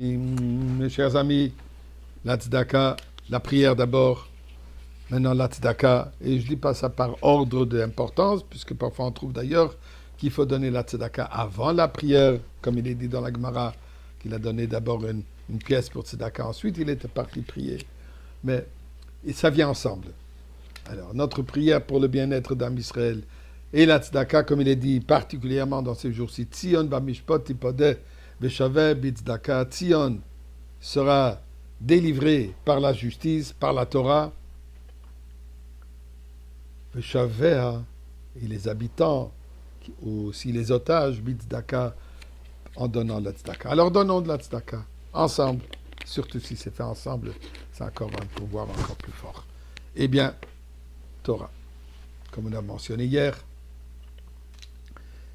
Mes chers amis, la tzedaka, la prière d'abord, maintenant la tzedaka, et je ne dis pas ça par ordre d'importance, puisque parfois on trouve d'ailleurs qu'il faut donner la tzedaka avant la prière, comme il est dit dans la Gemara, qu'il a donné d'abord une pièce pour tzedaka, ensuite il était parti prier. Mais et ça vient ensemble. Alors, notre prière pour le bien-être d'Am Israël et la tzedaka, comme il est dit particulièrement dans ces jours-ci, Tzion b'mishpot tipodeh v'shaveh b'tzedaka, Tzion sera délivré par la justice, par la Torah, v'shaveh, et les habitants, ou aussi les otages, b'tzedaka, en donnant la tzedaka. Alors donnons de la tzedaka, ensemble, surtout si c'est fait ensemble, c'est encore un pouvoir encore plus fort. Eh bien, Torah. Comme on a mentionné hier,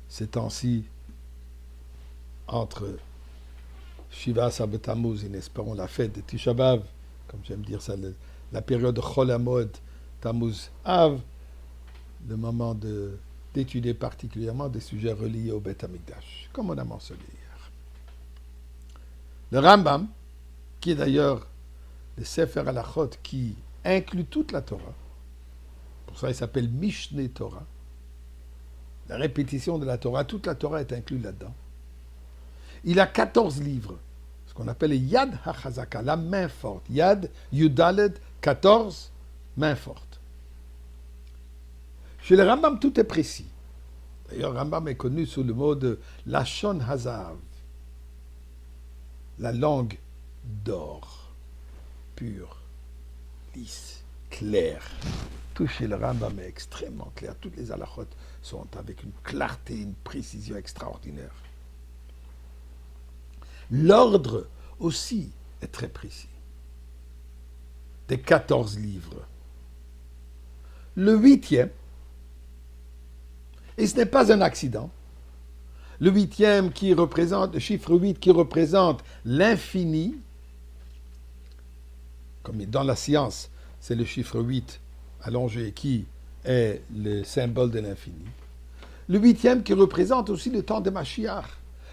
ces temps-ci, entre Shiva Sabbat Tammuz et espérons la fête de Tisha B'Av, comme j'aime dire ça, la période de Chol HaMoed Tammuz Av, le moment d'étudier particulièrement des sujets reliés au Beth Amikdash, comme on a mentionné hier. Le Rambam, qui est d'ailleurs le Sefer Halachot qui inclut toute la Torah, pour ça il s'appelle Mishneh Torah, la répétition de la Torah, toute la Torah est inclue là-dedans. Il a 14 livres, ce qu'on appelle les Yad HaChazaka, la main forte. Yad, Yudaled, 14, main forte. Chez le Rambam, tout est précis. D'ailleurs, Rambam est connu sous le mot de Lashon Hazav, la langue d'or, pure, lisse, claire. Tout chez le Rambam est extrêmement clair. Toutes les halachot sont avec une clarté, une précision extraordinaire. L'ordre aussi est très précis. Des 14 livres. Le 8e, et ce n'est pas un accident, le 8e qui représente, le chiffre 8 qui représente l'infini, comme dans la science, c'est le chiffre 8 allongé qui est le symbole de l'infini. Le 8e qui représente aussi le temps de Mashiach,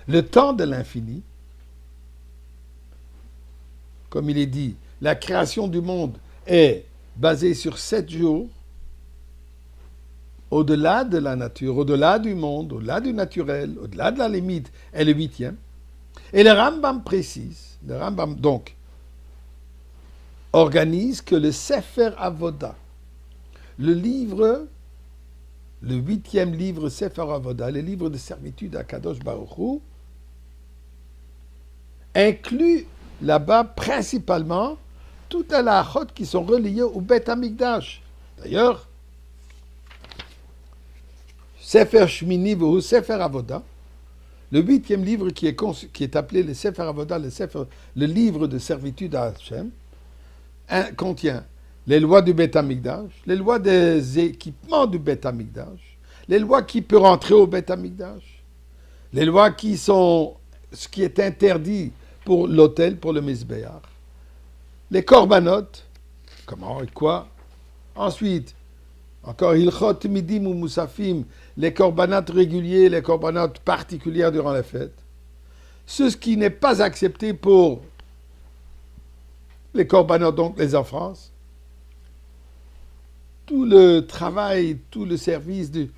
le temps de l'infini. Comme il est dit, la création du monde est basée sur 7 jours, au-delà de la nature, au-delà du monde, au-delà du naturel, au-delà de la limite, est le 8e. Et le Rambam précise, le Rambam donc organise que le Sefer Avoda, le livre, le 8e livre Sefer Avoda, le livre de servitude à Kadosh Baruch Hu, inclut là-bas principalement toutes les halachot qui sont reliées au Beth Amikdash. D'ailleurs, Sefer Shmini ou Sefer Avoda, le 8e livre qui est appelé le Sefer Avoda, le livre de servitude à Hachem, contient les lois du Beth Amikdash, les lois des équipements du Beth Amikdash, les lois qui peuvent rentrer au Beth Amikdash, les lois qui sont ce qui est interdit pour l'autel, pour le Mizbeach, les korbanot, comment et quoi. Ensuite, encore Hilchot Midim ou Musafim, les korbanot réguliers, les korbanot particulières durant la fête. Ce qui n'est pas accepté pour les korbanot, donc les offranses. Tout le travail, tout le service de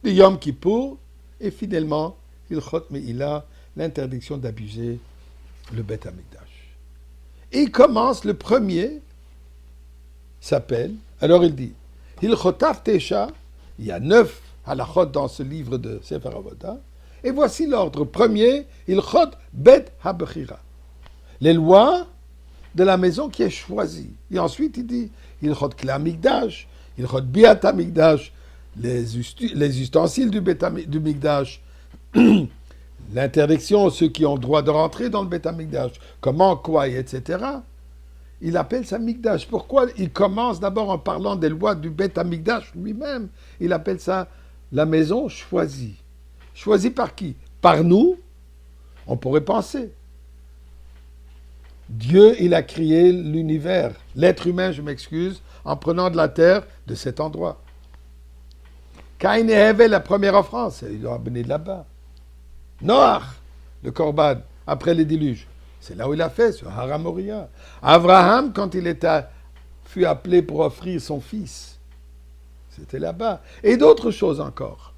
Yom Kippour, et finalement, Hilchot Me'ilah, l'interdiction d'abuser le Beth Amikdash. Et il commence, le premier s'appelle, alors il dit, Hilchotav Tesha, il y a 9 halachot dans ce livre de Sefer Avoda, et voici l'ordre. Premier, Hilchot Bet HaBechira, les lois de la maison qui est choisie. Et ensuite il dit, Hilchot Kli Amikdash, Hilchot Biat Amikdash, les ustensiles du Mikdash, l'interdiction, ceux qui ont le droit de rentrer dans le Beth Amikdash, comment, quoi, etc. Il appelle ça Mikdash. Pourquoi il commence d'abord en parlant des lois du Beth Amikdash lui-même? Il appelle ça la maison choisie. Choisie par qui? Par nous, on pourrait penser. Dieu, il a créé l'univers, l'être humain, je m'excuse, en prenant de la terre de cet endroit. Caïn et Ève, la première offrande, il l'a amené de là-bas. Noach, le Corban, après le déluge. C'est là où il a fait, sur Har Moria. Abraham, quand fut appelé pour offrir son fils, c'était là-bas. Et d'autres choses encore.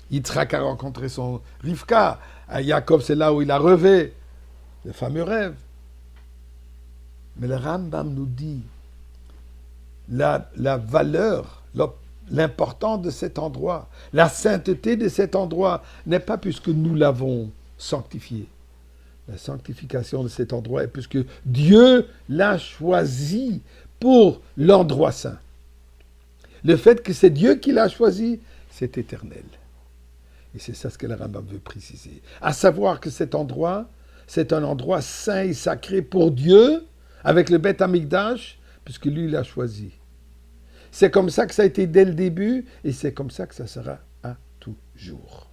Yitzhak a rencontré son Rivka. Jacob, c'est là où il a rêvé le fameux rêve. Mais le Rambam nous dit la valeur, l'importance de cet endroit, la sainteté de cet endroit n'est pas puisque nous l'avons sanctifié. La sanctification de cet endroit est puisque Dieu l'a choisi pour l'endroit saint. Le fait que c'est Dieu qui l'a choisi, c'est éternel. Et c'est ça ce que le Rambam veut préciser. À savoir que cet endroit, c'est un endroit saint et sacré pour Dieu, avec le Beth Amikdash, puisque lui l'a choisi. C'est comme ça que ça a été dès le début, et c'est comme ça que ça sera à toujours.